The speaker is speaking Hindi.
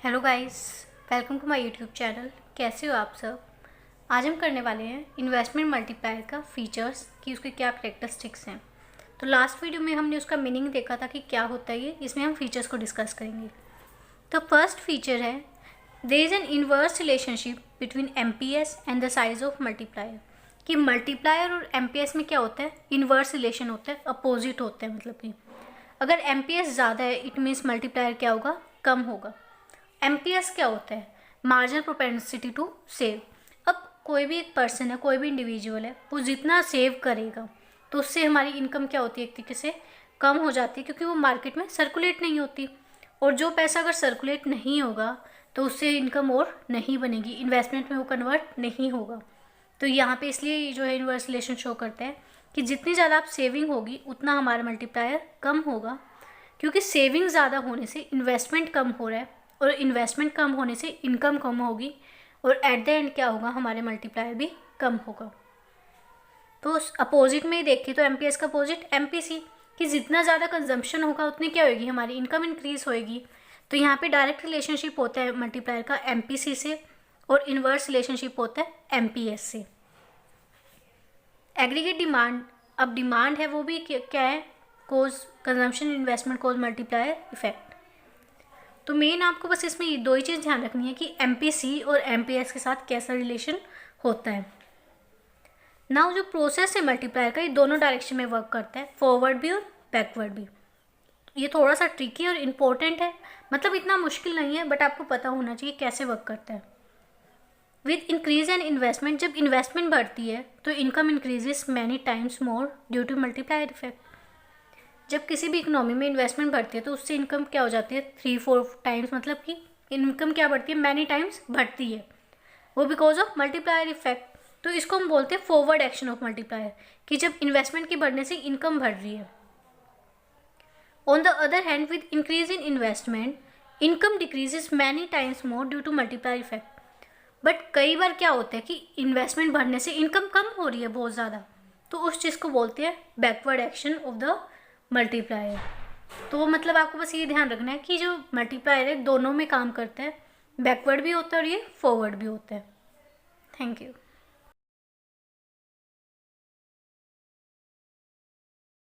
Hello guys, welcome to my YouTube channel. कैसे हो आप सब। आज हम करने वाले हैं इन्वेस्टमेंट मल्टीप्लायर का फीचर्स कि उसके क्या करेक्टरिस्टिक्स हैं। तो लास्ट वीडियो में हमने उसका मीनिंग देखा था कि क्या होता है ये, इसमें हम फीचर्स को डिस्कस करेंगे। तो फर्स्ट फीचर है there is an inverse relationship between MPS and the size of multiplier. कि मल्टीप्लायर और एमपीएस में क्या होता है, इनवर्स रिलेशन होता है, अपोजिट होता है। मतलब कि अगर एमपीएस ज़्यादा है इट मीन्स मल्टीप्लायर क्या होगा, कम होगा। एमपीएस क्या होता है, मार्जिनल प्रोपेंसिटी टू सेव। अब कोई भी एक पर्सन है, कोई भी इंडिविजुअल है, वो जितना सेव करेगा तो उससे हमारी इनकम क्या होती है, एक तरीके से कम हो जाती है, क्योंकि वो मार्केट में सर्कुलेट नहीं होती। और जो पैसा अगर सर्कुलेट नहीं होगा तो उससे इनकम और नहीं बनेगी, इन्वेस्टमेंट में वो कन्वर्ट नहीं होगा। तो यहाँ पे इसलिए जो है इनवर्स रिलेशन शो करता है कि जितनी ज़्यादा आप सेविंग होगी उतना हमारा मल्टीप्लायर कम होगा, क्योंकि सेविंग ज़्यादा होने से इन्वेस्टमेंट कम हो रहा है और इन्वेस्टमेंट कम होने से इनकम कम होगी और एट द एंड क्या होगा, हमारे मल्टीप्लायर भी कम होगा। तो अपोजिट में ही देखें तो एमपीएस का अपोजिट एमपीसी, कि जितना ज़्यादा कंजम्पशन होगा उतनी क्या होगी, हमारी इनकम इंक्रीज होएगी। तो यहाँ पे डायरेक्ट रिलेशनशिप होता है मल्टीप्लायर का एमपीसी से और इनवर्स रिलेशनशिप होता है एमपीएस से। एग्रीगेट डिमांड, अब डिमांड है वो भी क्या है, कोज कंजम्पशन इन्वेस्टमेंट कोज मल्टीप्लायर इफेक्ट। तो मेन आपको बस इसमें ये दो ही चीज़ ध्यान रखनी है कि एमपीसी और एमपीएस के साथ कैसा रिलेशन होता है। नाउ जो प्रोसेस है मल्टीप्लायर का, ये दोनों डायरेक्शन में वर्क करता है, फॉरवर्ड भी और बैकवर्ड भी। ये थोड़ा सा ट्रिकी और इम्पोर्टेंट है, मतलब इतना मुश्किल नहीं है, बट आपको पता होना चाहिए कैसे वर्क करता है। विद इंक्रीज इन इन्वेस्टमेंट, जब इन्वेस्टमेंट बढ़ती है तो income increases many times more due to multiplier effect. जब किसी भी इकोनॉमी में इन्वेस्टमेंट बढ़ती है तो उससे इनकम क्या हो जाती है, 3-4 टाइम्स, मतलब कि इनकम क्या बढ़ती है, मैनी टाइम्स बढ़ती है, वो बिकॉज ऑफ मल्टीप्लायर इफेक्ट। तो इसको हम बोलते हैं फॉरवर्ड एक्शन ऑफ मल्टीप्लायर, कि जब इन्वेस्टमेंट की बढ़ने से इनकम बढ़ रही है। On the other hand with increase in investment income decreases many times more due to multiplier effect. But कई बार क्या होता है कि इन्वेस्टमेंट बढ़ने से इनकम कम हो रही है बहुत ज़्यादा, तो उस चीज़ को बोलते हैं backward action of the multiplier. तो मतलब आपको बस ये ध्यान रखना है कि जो मल्टीप्लायर है दोनों में काम करता है, बैकवर्ड भी होता है और ये फॉरवर्ड भी होता है। Thank you.